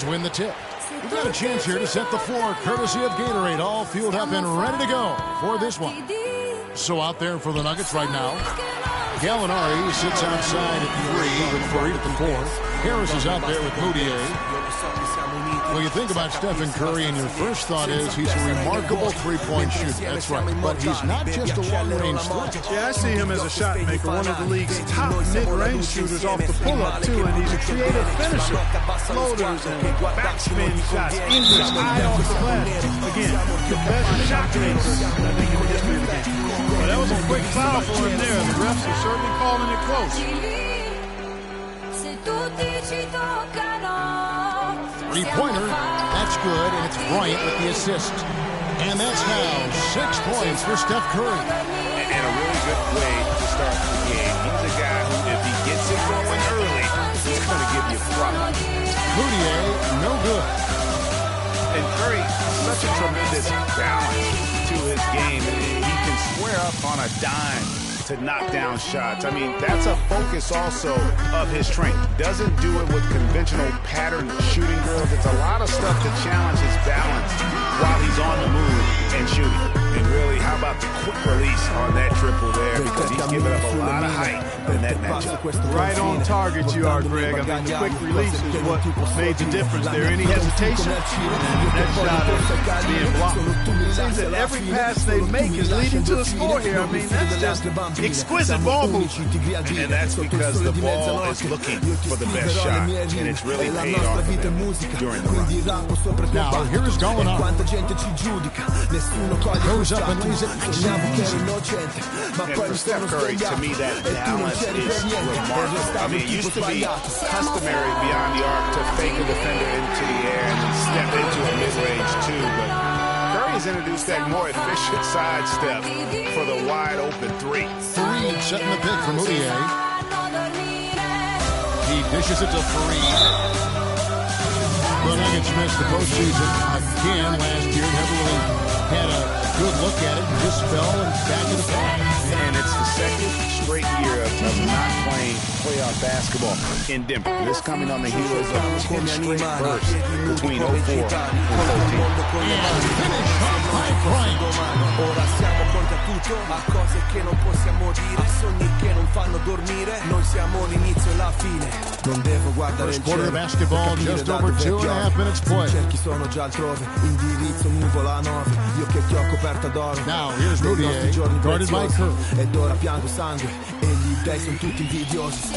Warriors win the tip. We've got a chance here to set the floor, courtesy of Gatorade, all fueled up and ready to go for this one. So out there for the Nuggets right now, Gallinari sits outside at 3 with Fareed at the 4. Harris is out there with Moutier. Well, you think about Stephen Curry, and your first thought is he's a remarkable three-point shooter. That's right. But he's not just a long-range threat. Yeah, I see him as a shot maker, one of the league's top mid-range shooters off the pull-up, too, and he's a creative finisher. Floaters and backspin shots, English, eye off the glass. Again, the best shot maker, I think, in the history of the game. Well, that was a quick foul for him there. The refs are certainly calling it close. Three-pointer, that's good, and it's Bryant with the assist. And that's now 6 points for Steph Curry. And a really good way to start the game. He's a guy who, if he gets it going early, he's going to give you a problem. Moutier, no good. And Curry, such a tremendous balance to his game. He can square up on a dime to knock down shots. I mean, that's a focus also of his strength. Doesn't do it with conventional pattern shooting drills. It's a lot of stuff to challenge his balance while he's on the move and shooting. And really, how about the quick release on that triple there? Because he's giving up a lot of height in that matchup. Right on target you are, Greg. I mean, the quick release is what made the difference there. Any hesitation, and that shot is being blocked. It seems that every pass they make is leading to a score here. I mean, that's just exquisite ball movement. And that's because the ball is looking for the best shot. And it's really paid off for them during the run. Now, here's Gallinari. Goes up and leaves it. And for Steph Curry, to me, that balance is remarkable. I mean, it used to be customary beyond the arc to fake a defender into the air and then step into a mid-range too. But Curry has introduced that more efficient sidestep for the wide-open 3. Fareed setting the pick for Moutier. He dishes it to Fareed. The Nuggets missed the postseason again last year. Never really had a good look at it. Just fell and back to the play. And it's the second straight year of not playing playoff basketball in Denver. This coming on the heels of 10 straight bursts between 04 and 13. And finish by Bryant. Ora siamo pronti a tutto, a cose che non possiamo dire, a sogni che non fanno dormire. Noi siamo l'inizio e la fine. Non devo guardare First quarter of basketball, just over 2.5 minutes play. Cerchi sono già altrove, indirizzo nuvola 9. Io che ti ho coperta d'oro. Now here's Moutier, guarded by Curry. Ed ora piango sangue, e gli dei sono tutti invidiosi.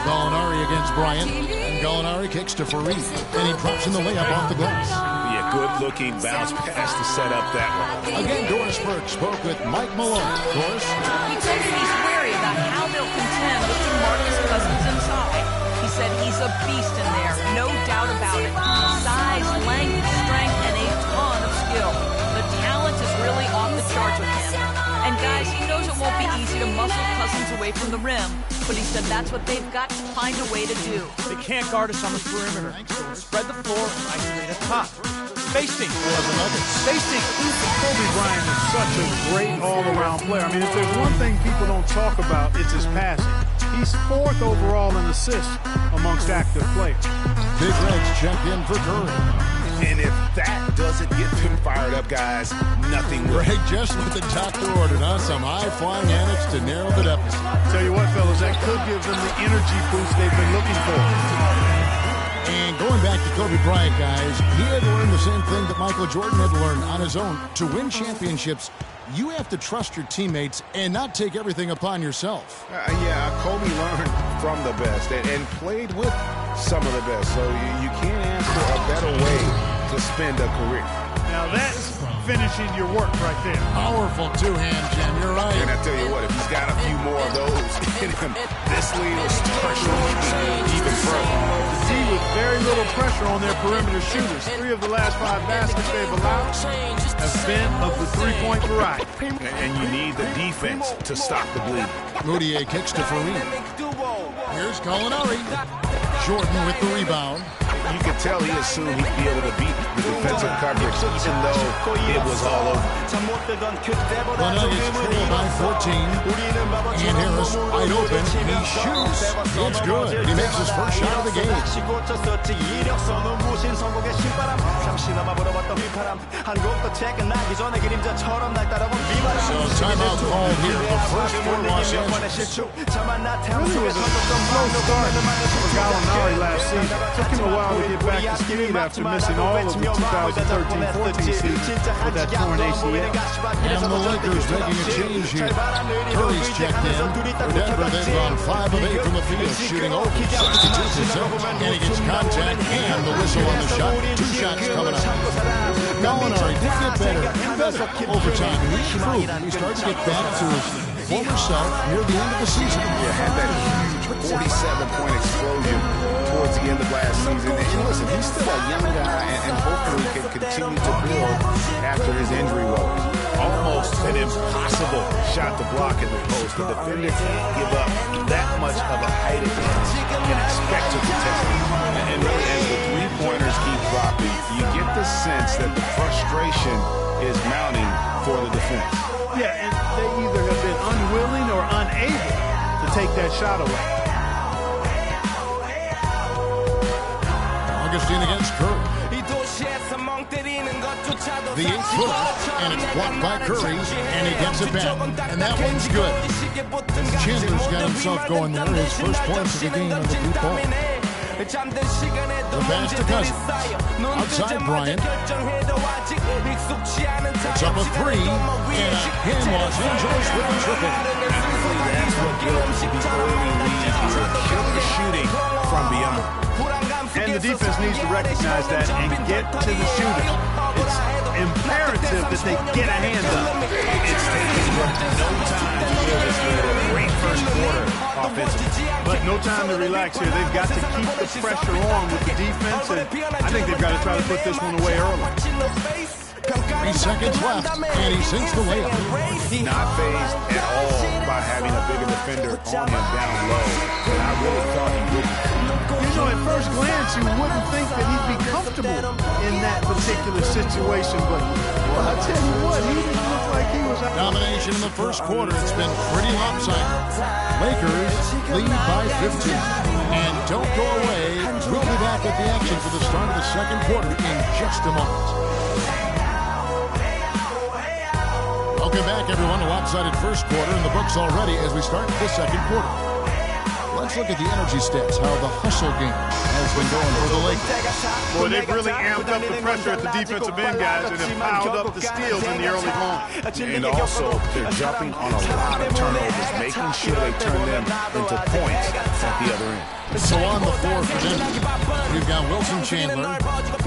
Gallinari against Bryant, and Gallinari kicks to Fareed, and he drops in the layup off the glass. Yeah, good-looking bounce pass to set up that one. Again, Doris Burke spoke with Mike Malone. Doris? He told me he's wary about how they'll contend with DeMarcus Cousins inside. He said he's a beast in there, no doubt about it. Size, length, strength, and a ton of skill. The talent is really off the charts with him. And guys, he knows it won't be easy to muscle Cousins away from the rim, but he said that's what they've got to find a way to do. They can't guard us on the perimeter. Spread the floor, isolate at top. Spacing. Spacing. Kobe Bryant is such a great all-around player. I mean, if there's one thing people don't talk about, it's his passing. He's 4th overall in assists amongst active players. Big Reds check in for Curry. And if that doesn't get them fired up, guys, nothing will. Greg, just what the doctor ordered, huh? Some high-flying antics to narrow the deficit. Tell you what, fellas, that could give them the energy boost they've been looking for. And going back to Kobe Bryant, guys, he had learned the same thing that Michael Jordan had learned on his own. To win championships, you have to trust your teammates and not take everything upon yourself. Yeah, Kobe learned from the best and played with some of the best. So you can't ask for a better way to spend a career. Now that's finishing your work right there. Powerful two-hand jam, you're right. And I tell you what, if he's got a few more of those in him, this lead will start shrinking even further. The team with very little pressure on their perimeter shooters. 3 of the last 5 baskets they've allowed have been of the three-point variety. And you need the defense to stop the bleed. Moutier kicks to Fareed. Here's Gallinari. Jordan with the rebound. You could tell he assumed he'd be able to beat the defensive coverage, even though it was all over. The Nuggets trail by 14. And Harris wide open. He shoots. It's good. He makes his first shot of the game. timeout called here. The first for Los Angeles. Really was a slow start for Gallinari last season. Took him a while to get back to speed after missing all of the 2013-14 season with that torn ACL. And the Lakers making a change here. Curry's checked in. For Denver, they've gone 5 of 8 from the field, shooting over 62%. And he gets contact and the whistle on the shot. 2 shots coming up. Gallinari did get better over time. He improved. He started to get back to his former self near the end of the season. Yeah, had that huge 47-point explosion towards the end of last season. And listen, he's still a young guy, and hopefully can continue to build after his injury woes. Almost an impossible shot to block in the post. The defender can't give up that much of a height advantage and expect to protect it. And really, as the three-pointers keep dropping, you get the sense that the frustration is mounting for the defense. Yeah, and they either have been unwilling or unable to take that shot away. Augustine against Curry. The 8-footer, and it's blocked by Curry, and he gets it back. And that one's good. Chandler's got himself going there. His first points of the game on the deep ball. The pass to Cousins. Outside Bryant. It's up a 3. And again, Los Angeles with a triple. That's what builds the early lead here. Killer shooting from beyond. And the defense needs to recognize that and get to the shooter. It's imperative that they get a hand up. It's taking no time to build this lead. A great first quarter offensively. But no time to relax here. They've got to keep the pressure on with the defense, and I think they've got to try to put this one away early. 3 seconds left, and he sinks the layup. Not fazed at all by having a bigger defender on him down low. And I really thought he wouldn't. You know, at first glance, you wouldn't think that he'd be comfortable in that particular situation, but well, I tell you what, he didn't look like he was out. Domination in the first quarter. It's been pretty lopsided. Lakers lead by 15. And don't go away. We'll be back at the action for the start of the second quarter in just a moment. Welcome back, everyone, to lopsided first quarter in the books already as we start the second quarter. Let's look at the energy stats, how the hustle game has been going for the Lakers. Boy, they've really amped up the pressure at the defensive end, guys, and have piled up the steals in the early going. And also, they're jumping on a lot of turnovers, making sure they turn them into points at the other end. So on the floor for Denver, we've got Wilson Chandler,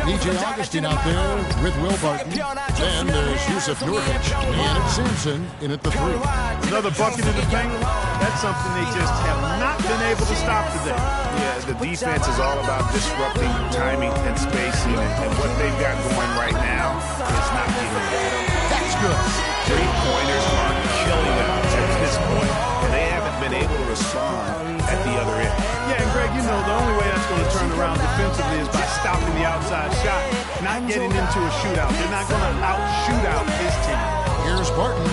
DJ Augustine out there with Will Barton. Then there's Yusuf Nurkic and it's Sampson in at the 3. Another bucket in the paint. That's something they just have not been able to stop today. Yeah, the defense is all about disrupting timing and spacing, and what they've got going right now is not getting better. That's good. Three-pointers are killing them at this point, and they haven't been able to respond at the other end. Yeah, and Greg, you know, the only way that's going to turn around defensively is by stopping the outside shot, not getting into a shootout. They're not going to out-shoot out his team. Here's Barton.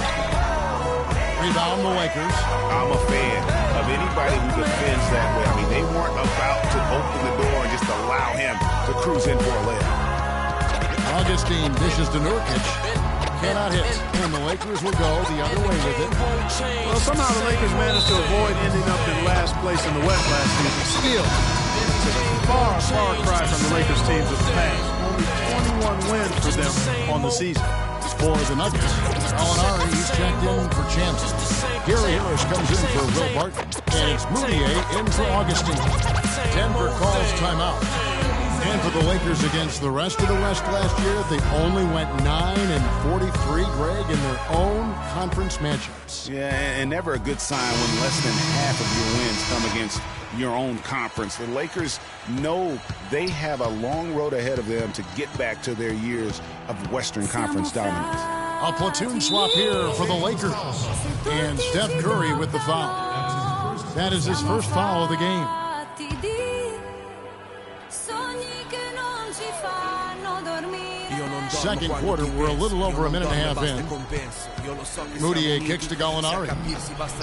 Rebound the Lakers. I'm a fan of anybody who defends that way. I mean, they weren't about to open the door and just allow him to cruise in for a layup. Augustine dishes to Nurkic. Cannot hit. And the Lakers will go the other way with it. Well, somehow the Lakers managed to avoid ending up in last place in the West last season. Steal. Far cry from the Lakers teams of the past. Only 21 wins for them on the season. For the Nuggets, Gallinari, he's checked in for Chandler. Gary Harris comes in for Will Barton. And it's Moutier in for Augustine. Denver calls timeout. And for the Lakers against the rest of the West last year, they only went 9-43, Greg, in their own conference matchups. Yeah, and never a good sign when less than half of your wins come against your own conference. The Lakers know they have a long road ahead of them to get back to their years of Western Conference dominance. A platoon swap here for the Lakers. And Steph Curry with the foul. That is his first foul of the game. Second quarter, we're a little over a minute and a half in. Moutier kicks to Gallinari.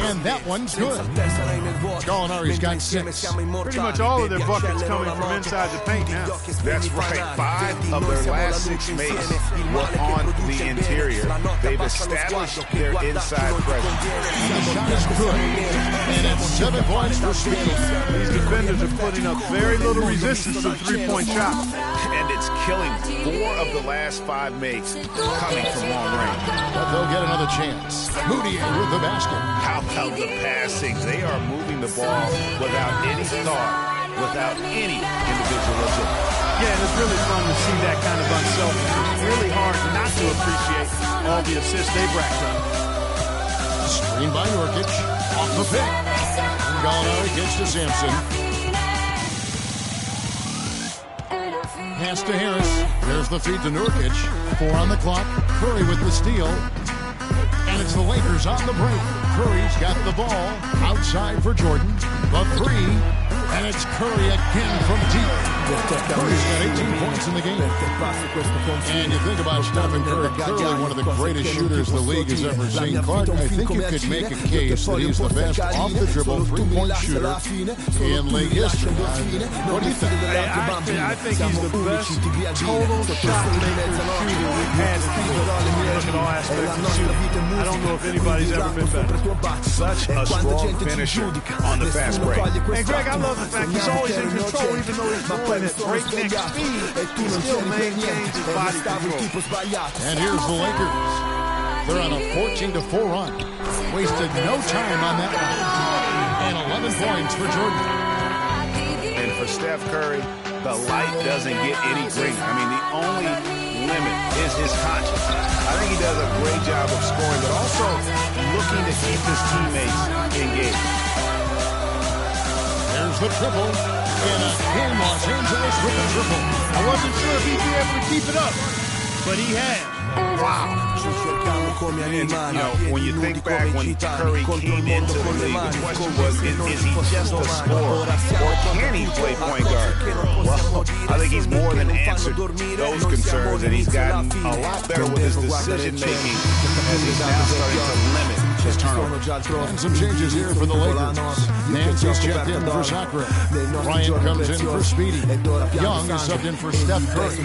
And that one's good. Gallinari's got 6. Pretty much all of their buckets coming from inside the paint now. That's right. 5 of their last 6 makes were on the interior. They've established their inside presence. And the shot is good. And it's 7 points for Speedy. These defenders are putting up very little resistance to three-point shots. And it's killing 4 of the last 5 makes coming from long range. But they'll get another chance. Moutier with the basket. How about the passing? They are moving the ball without any thought, without any individual agenda. Yeah, and it's really fun to see that kind of unselfishness. It's really hard not to appreciate all the assists they've racked up. Screen by Nurkic. Off the pick. And Gallinari gets to Sampson. Pass to Harris. There's the feed to Nurkic. 4 on the clock. Curry with the steal. And it's the Lakers on the break. Curry's got the ball outside for Jordan. The 3. And it's Curry again from deep. Curry's got 18 points in the game. And you think about Stephen Curry, clearly one of the greatest shooters the league has ever seen. Clark, I think you could make a case that he's the best off-the-dribble three-point shooter in league history. What do you think? I think he's the best total shot maker shooter we've had. Look at all aspects of shooting. I don't know if anybody's ever been better. Such a strong finisher on the fast break. And Greg, I love the fact he's always in control, even though he's going at breakneck speed. He still maintains his body control. And here's the Lakers. They're on a 14-4 run. Wasted no time on that one. And 11 points for Jordan. And for Steph Curry, the light doesn't get any greener. I mean, the only limit is his conscience. I think he does a great job of scoring, but also looking to keep his teammates engaged. There's the triple. And again, Los Angeles with the triple. I wasn't sure if he'd be able to keep it up, but he has. Wow. And, you know, when you think back when Curry came into the league, the question was, is he just a scorer, or can he play point guard? Well, I think he's more than answered those concerns, and he's gotten a lot better with his decision-making as he's now starting to limit his turnover. And some changes here for the Lakers. Nancy's checked in for Sacre. Bryant comes in for Speedy. Young is subbed in for Steph Curry.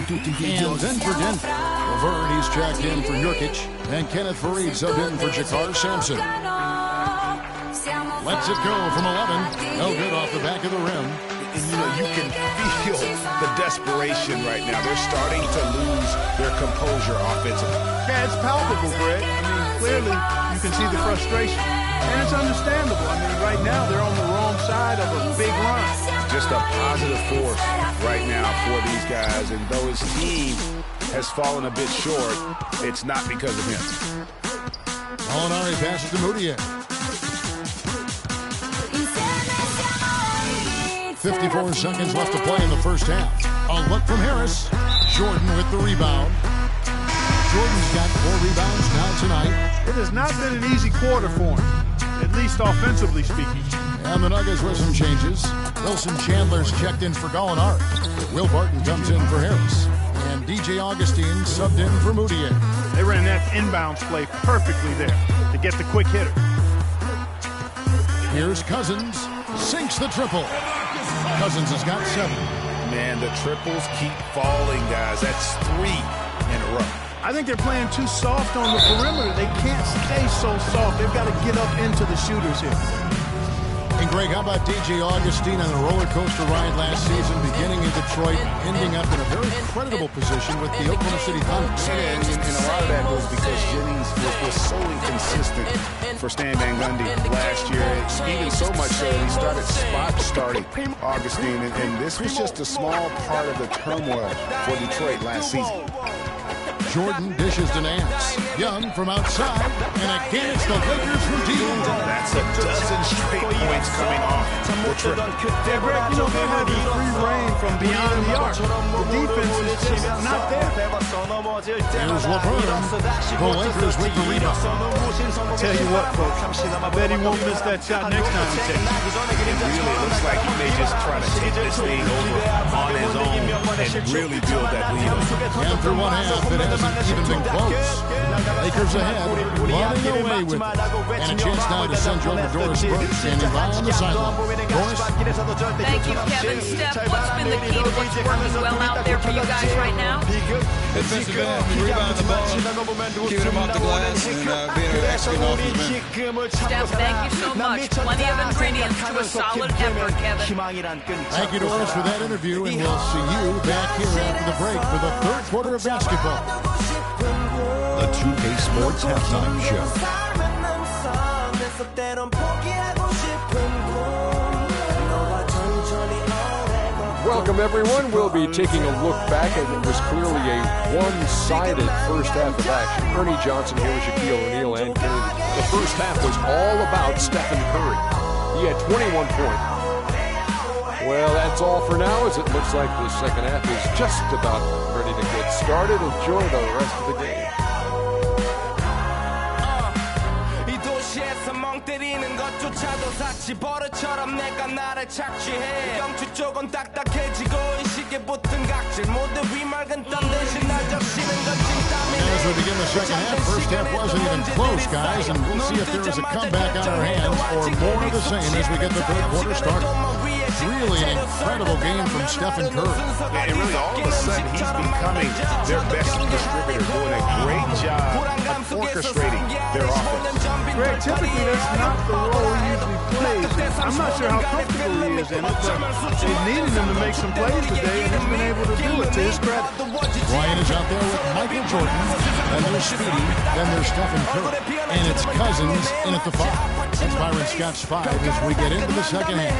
And then for Denver. Laverne, he's checked in for Nurkic. And Kenneth Faried subbed in for Jakar Sampson. Lets it go from 11. No good off the back of the rim. And, you know, you can feel the desperation right now. They're starting to lose their composure offensively. Yeah, it's palpable, Greg. I mean, clearly you can see the frustration. And it's understandable. I mean, right now they're on the wrong side of a big run. Just a positive force right now for these guys. And though his team has fallen a bit short, it's not because of him. Gallinari passes to Moutier. 54 seconds left to play in the first half. A look from Harris. Jordan with the rebound. Jordan's got 4 rebounds now tonight. It has not been an easy quarter for him, at least offensively speaking. And the Nuggets with some changes. Wilson Chandler's checked in for Gallinari. Will Barton comes in for Harris. And DJ Augustine subbed in for Moutier. They ran that inbounds play perfectly there to get the quick hitter. Here's Cousins. Sinks the triple. Cousins has got 7. Man, the triples keep falling, guys. That's 3 in a row. I think they're playing too soft on the perimeter. They can't stay so soft. They've got to get up into the shooters here. And Greg, how about DJ Augustine on the roller coaster ride last season, beginning in Detroit, ending up in a very creditable position with the Oklahoma City Thunder? And a lot of that was because Jennings was so inconsistent for Stan Van Gundy last year. Even so much so that he started starting Augustine, and this was just a small part of the turmoil for Detroit last season. Jordan dishes to Nance. Young from outside, and again it's the Lakers from deep. That's a dozen straight points coming off the triple. Yeah, Greg, you know, they're having free reign from beyond the arc. The defense is not there. Here's LeBron. The Lakers with the rebound. I'll tell you what, folks, I bet he won't miss that shot next time he takes it. It really looks like he may just try to take this thing over on his own and really build that lead. And through one half, it hasn't even been close. Lakers ahead, running away with it. And a chance now to send you over Doris Burke, standing by on the sideline. Doris? Thank you, Kevin. Steph, what's been the key to what's working well out there for you guys right now? Defensive end, rebound the ball, keeping them off the glass, and being an excellent offensive man. Steph, thank you so much. Plenty of ingredients to a solid effort, Kevin. Thank you, Doris, for that interview, and we'll see you back here after the break for the third quarter of basketball. The 2K Sports Halftime Show. Welcome, everyone. We'll be taking a look back at what was clearly a one-sided first half of action. Ernie Johnson here with Shaquille O'Neal and Kennedy. The first half was all about Stephen Curry. He had 21 points. Well, that's all for now, as it looks like the second half is just about ready to get started. Enjoy the rest of the game. 때리는 것조차도 사치 버릇처럼 내가 나를 착취해 경추 쪽은 딱딱해지고 의식에 붙은 각질 모두 위맑은 땀 대신 날 적시는 건 진땀이네. As we begin the second half, first half wasn't even close, guys, and we'll see if there is a comeback on our hands or more of the same as we get the third quarter started. Really an incredible game from Stephen Curry. And really, all of a sudden, he's becoming their best distributor, doing a great job of orchestrating their offense. Greg, typically that's not the role he usually plays. I'm not sure how comfortable he is in it, but they needed him to make some plays today, and he's been able to do it to his credit. Ryan is out there with Michael Jordan, then there's Speedy, then there's Stephen Curry, and it's Cousins in at the 5. That's Byron Scott's 5 as we get into the second half.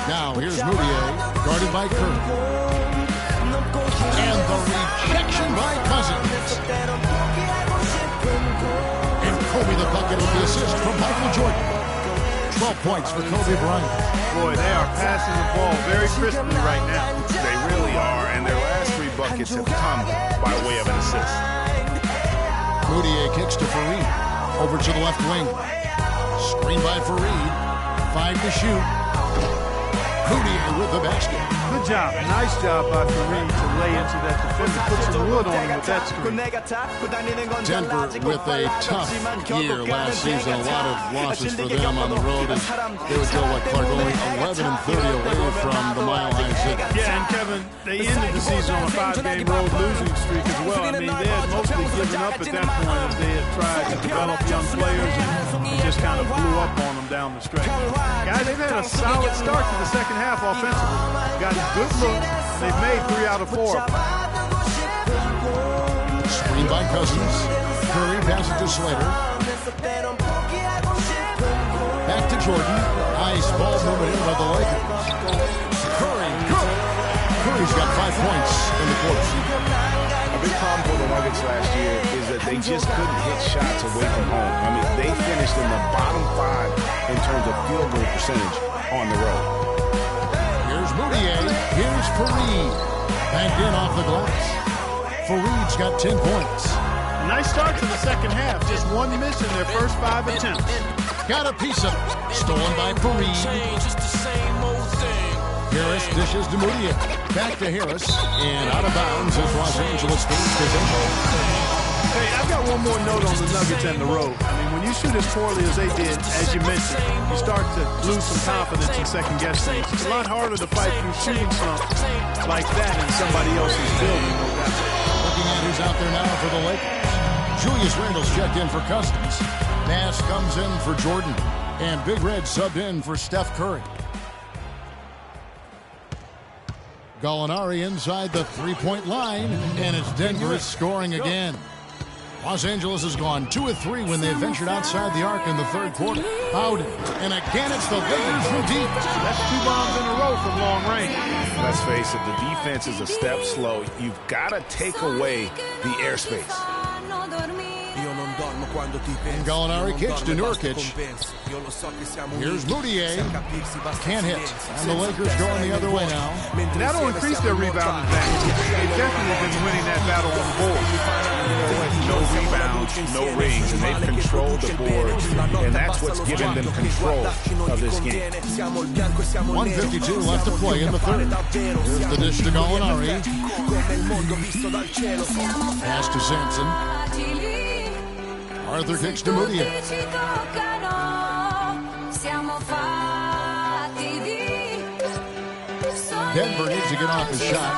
Now here's Moutier, guarded by Curry. And the rejection by Cousins. And Kobe the bucket with the assist from Michael Jordan. 12 points for Kobe Bryant. Boy, they are passing the ball very crisply right now. They really are, and their last 3 buckets have come by way of an assist. Moutier kicks to Fareed. Over to the left wing. Screen by Fareed. 5 to shoot. Moutier with the basket. Good job. Nice job by Fareed to lay into that defender. Put some wood on him with that screen. Denver with a tough year last season. A lot of losses for them on the road as they would go like Clark, only 11 and 30 away from the Mile High City. Yeah, and Kevin, they ended the season on a 5-game road losing streak as well. I mean, they had mostly given up at that point as they had tried to develop young players and it just kind of blew up on them down the stretch. Guys, they've had a solid start to the second half offensively. Gotten good looks. They've made 3 out of 4. Screen by Cousins. Curry passes to Slater. Back to Jordan. Nice ball movement in by the Lakers. Curry. Curry's got 5 points in the quarter. A big problem for the Nuggets last year is that they just couldn't hit shots away from home. I mean, they finished in the bottom 5 in terms of field goal percentage on the road. Here's Moutier. Here's Fareed. Backed in off the glass. Fareed's got 10 points. A nice start to the second half. Just 1 miss in their first 5 attempts. Got a piece of it. Stolen by Fareed. Harris dishes to Moutier. Back to Harris. And out of bounds as Los Angeles gains possession. Hey, I've got one more note on the Nuggets and the road. I mean, when you shoot as poorly as they did, as you mentioned, you start to lose some confidence and second-guess things. It's a lot harder to fight through shooting something like that in somebody else's building. Looking at who's out there now for the Lakers. Julius Randle's checked in for Cousins. Nash comes in for Jordan. And Big Red subbed in for Steph Curry. Gallinari inside the 3-point line, and it's Denver scoring again. Los Angeles has gone 2 of 3 when they ventured outside the arc in the third quarter. Howden, and again it's the Lakers from deep. That's 2 bombs in a row from long range. Let's face it, the defense is a step slow. You've got to take away the airspace. And Gallinari kicks to Nurkic. Here's Moutier. Can't hit. And the Lakers going the other way now. And that'll increase their rebound advantage. They've definitely been winning that battle on the board. No rebounds, no rings, and they've controlled the boards, and that's what's giving them control of this game. 1:52 left to play in the third. Here's the dish to Gallinari. Pass to Sampson. Arthur kicks to Moutier. Denver needs to get off his shot.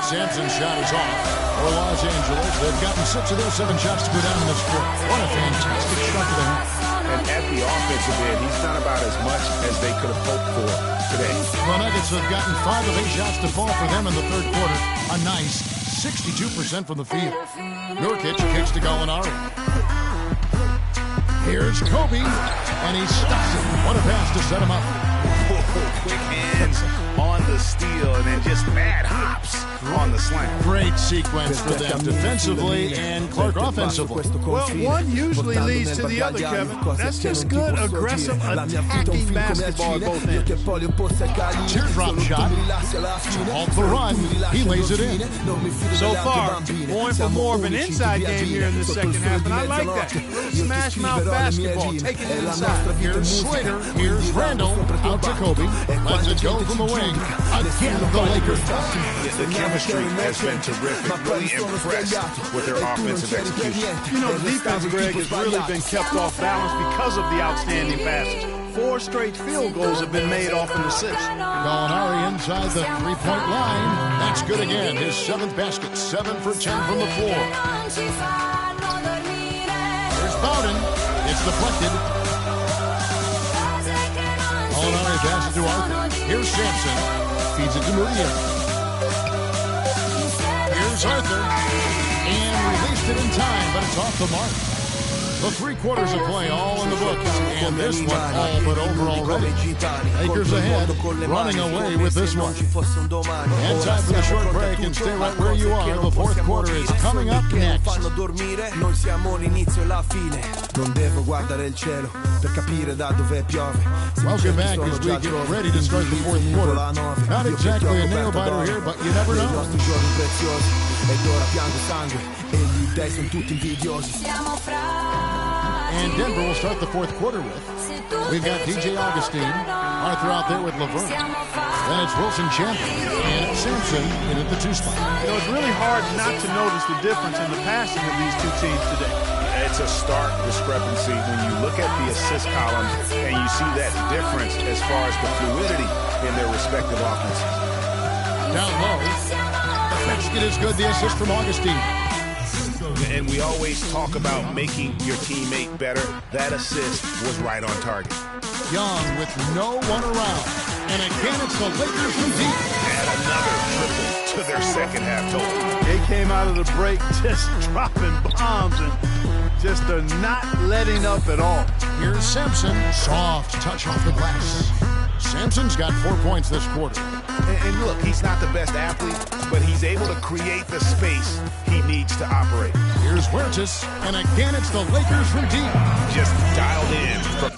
Sampson's shot is off. For Los Angeles, they've gotten 6 of their 7 shots to go down in this quarter. What a fantastic shot to them. And at the offensive end, he's done about as much as they could have hoped for today. The Nuggets have gotten 5 of 8 shots to fall for them in the third quarter. A nice 62% from the field. Nurkic kicks to Gallinari. Here's Kobe, and he stops it. What a pass to set him up. Quick hands on the steal, and then just mad hops on the slam. Great sequence for them defensively and Clark offensively. Well, one usually leads to the other, Kevin. That's just good, aggressive, attacking basketball at both ends. Teardrop shot to halt the run. He lays it in. So far, going for more of an inside game here in the second half, and I like that. Smash mouth basketball, take it inside. Here's Slater, here's Randall, out to Kobe, lets it go from the wing. Again, the Lakers. The chemistry has been terrific. Really impressed with their offensive execution. You know, the defense, Greg, has really been kept off balance because of the outstanding passes. 4 straight field goals have been made off an assist. Gallinari inside the three-point line. That's good again. His 7th basket, 7 for 10 from the floor. Here's Bowden. It's deflected. Gallinari passes to Arthur. Here's Sampson. Feeds it to Moutier. Here's Arthur. And released it in time, but it's off the mark. The 3 quarters of play all in the books, and this one all but over already. Lakers ahead, running away with this one. And time for the short break, and stay right where you are. The fourth quarter is coming up next. Welcome back as we get ready to start the fourth quarter. Not exactly a nail-biter here, but you never know. And Denver will start the fourth quarter with. We've got DJ Augustine, Arthur out there with Laverne. Then it's Wilson Champion and Sampson in at the 2 spot. You know, it's really hard not to notice the difference in the passing of these 2 teams today. It's a stark discrepancy when you look at the assist columns and you see that difference as far as the fluidity in their respective offenses. Down low. The basket is good. The assist from Augustine. And we always talk about making your teammate better. That assist was right on target. Young with no one around. And again, it's the Lakers from deep. Add another triple to their second half total. They came out of the break just dropping bombs and just not letting up at all. Here's Sampson. Soft touch off the glass. Sampson's got 4 points this quarter. And look, he's not the best athlete, but he's able to create the space he needs to operate. Here's Huertas, and again it's the Lakers from deep. Just dialed in from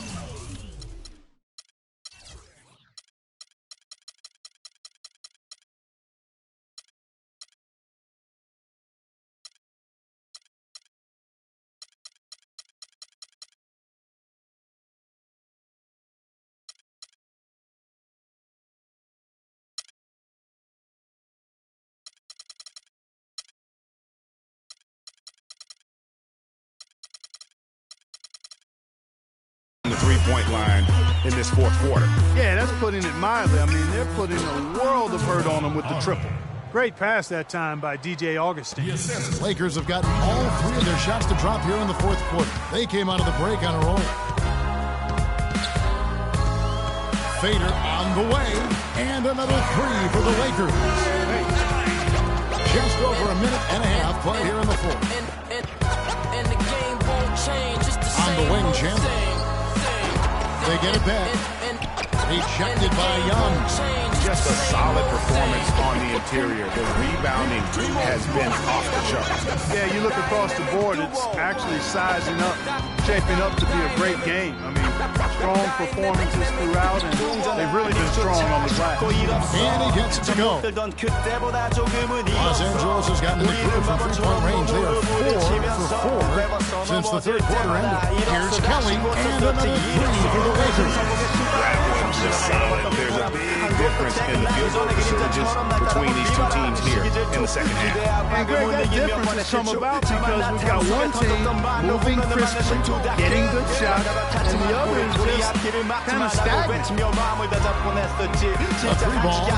the three-point line in this fourth quarter. Yeah, that's putting it mildly. I mean, they're putting a world of hurt on them with the triple. Great pass that time by DJ Augustine. Yes. Lakers have gotten all 3 of their shots to drop here in the fourth quarter. They came out of the break on a roll. Fader on the way, and another 3 for the Lakers. Just over a minute and a half play here in the fourth. On the wing, Chandler. They get it back. Ejected by Young. Just a solid performance performance on the interior. The rebounding has been off the charts. Yeah, you look across the board, it's actually sizing up, shaping up to be a great game. I mean, strong performances throughout, and they've really been strong on the glass. And he gets it to go. Los Angeles has gotten the groove from three-point range. They are 4 for 4 since the third quarter ended. Here's Kelly, and another three for the Lakers. That one's just solid. There's a big difference in the field goal percentages between these two teams here in the second half. And Greg, that difference has come about because we've got one team moving crisply, getting good shots, and the other is just kind of stagnant. A three ball,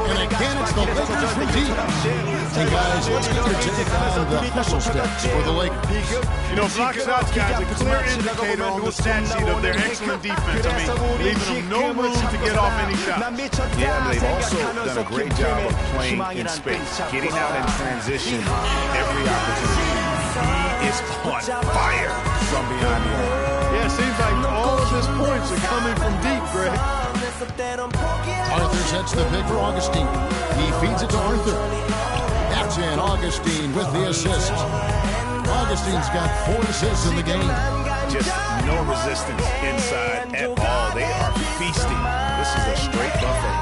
and again it's the Lakers from deep. And guys, let's get your take on the hustle steps for the Lakers. You know, block shots, guys, a clear indicator on the stat sheet of their excellent defense. I mean, leaving them no room to get off any shots. Yeah, they've also done a great job of playing in space, getting out in transition every opportunity. He is on fire from behind the arc. Yeah, it seems like all of his points are coming from deep, Greg. Arthur sets the pick for Augustine. He feeds it to Arthur. That's in. Augustine with the assist. Augustine's got 4 assists in the game. Just no resistance inside at all. They are feasting. This is a straight buffet.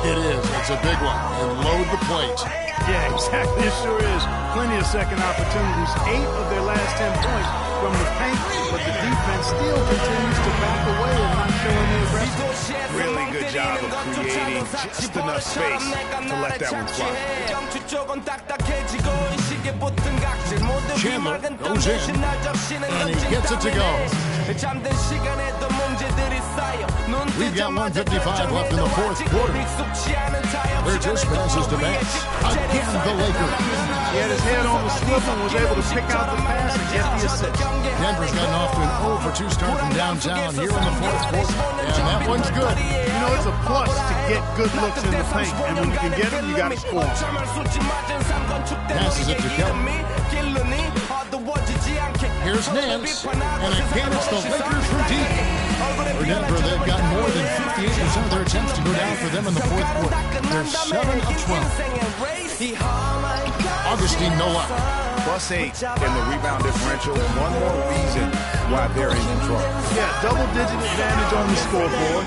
It is. It's a big one. And load the plate. Yeah, exactly. It sure is. Plenty of second opportunities. 8 of their last 10 points from the paint, but the defense still continues to back away and not showing the aggression. Really good job of creating just enough space to let that one fly. Chandler goes in, and he gets it to go. We've got 1:55 left in the fourth quarter. Burgess passes to Vance. Again, the Lakers. He had his head on the swivel and was able to pick out the pass and get the assist. Denver's gotten off to an 0 for 2 start from downtown here in the fourth quarter. And that one's good. You know, it's a plus to get good looks in the paint. And when you can get them, you got to score. Passes it to Kelly. Here's Nance. And again, it's the Lakers for deep. For Denver, they've got more than 58% of their attempts to go down for them in the fourth quarter. They're 7 of 12. Augustine, no luck. +8 in the rebound differential. One more reason why they're in control. Yeah, double-digit advantage on the scoreboard.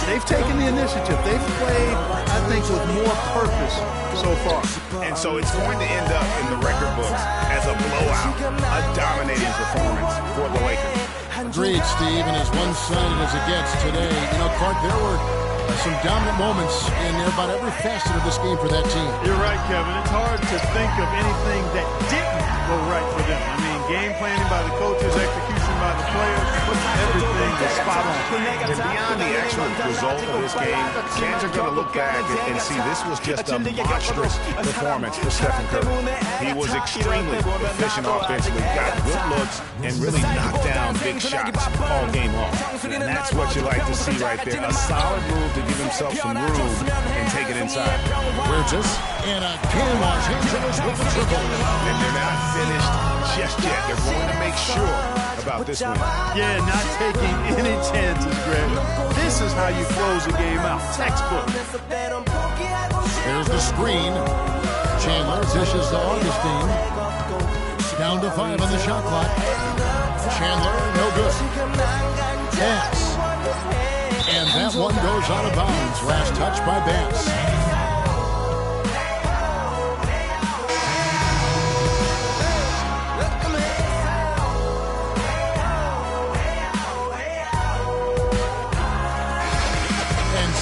They've taken the initiative. They've played, I think, with more purpose so far. And so it's going to end up in the record books as a blowout, a dominating performance for the Lakers. Agreed, Steve, and as one-sided as it gets today. You know, Clark, there were some dominant moments in about every facet of this game for that team. You're right, Kevin. It's hard to think of anything that didn't go right for them. I mean, game planning by the coaches, execution by the players, everything was spot on. And beyond the actual result of this game, fans are going to look back and see this was just a monstrous performance for Stephen Curry. He was extremely efficient offensively, got good looks, and really knocked down big shots all game long. And that's what you like to see right there. A solid move to give himself some room and take it inside. Burgess and again Los Angeles with the triple. And they're not finished just yet. They're going to make sure about this win. Yeah, not taking any chances, Greg. This is how you close a game out. Textbook. There's the screen. Chandler dishes to Augustine. Down to 5 on the shot clock. Chandler, no good. Bass. And that one goes out of bounds. Last touch by Bass.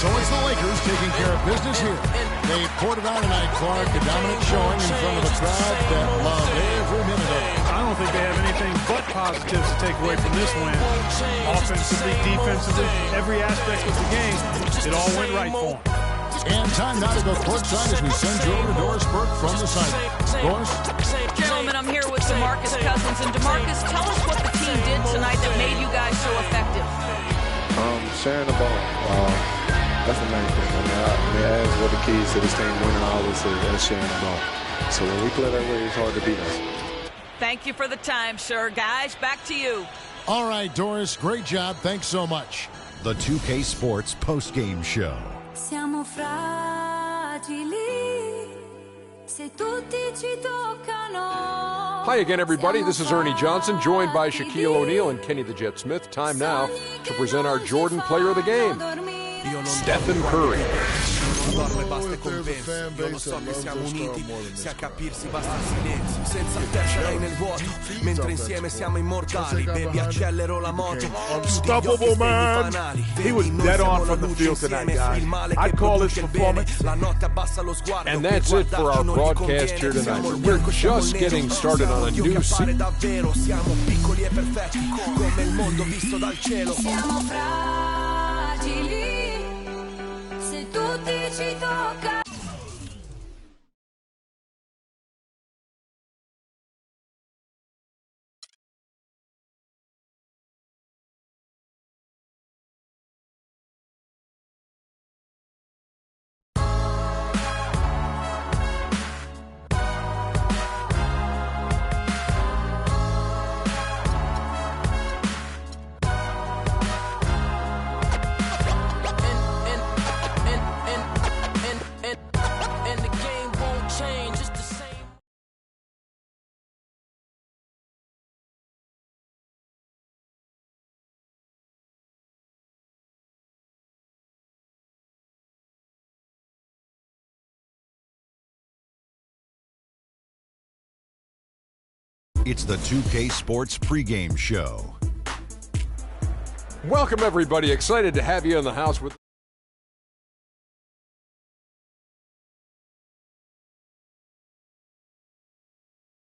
So it's the Lakers taking care of business here. They poured it on tonight, Clark. A dominant showing in front of a crowd that loved every minute of it. I don't think they have anything but positives to take away from this win. Offensively, defensively, every aspect of the game, it all went right for them. And time now to go courtside as we send you over to Doris Burke from the site. Doris? Gentlemen, I'm here with DeMarcus Cousins. And DeMarcus, tell us what the team did tonight that made you guys so effective. Sharing the ball. That's the main thing. I mean, as what the keys to this team winning, I always say that's sharing the ball. So when we play that way, it's hard to beat us. Thank you for the time, sir. Guys, back to you. All right, Doris, great job. Thanks so much. The 2K Sports postgame show. Siamo fragili. Hi again, everybody. This is Ernie Johnson, joined by Shaquille O'Neal and Kenny the Jet Smith. Time now to present our Jordan Player of the Game, Stephen Curry. Dorme basta convenzi, io lo so che siamo uniti, se a capirsi basta il silenzio, senza tessera nel vuoto, mentre insieme siamo immortali, baby accelero la moto, Unstoppable, man. He was dead on from the field tonight, guys. I'd call this performance. And that's it for our broadcast here tonight. We're just getting started on a new season. Siamo piccoli e perfetti, come il mondo visto dal cielo. Siamo fragili, se tutti ci tocca. It's the 2K Sports pregame show. Welcome, everybody. Excited to have you in the house with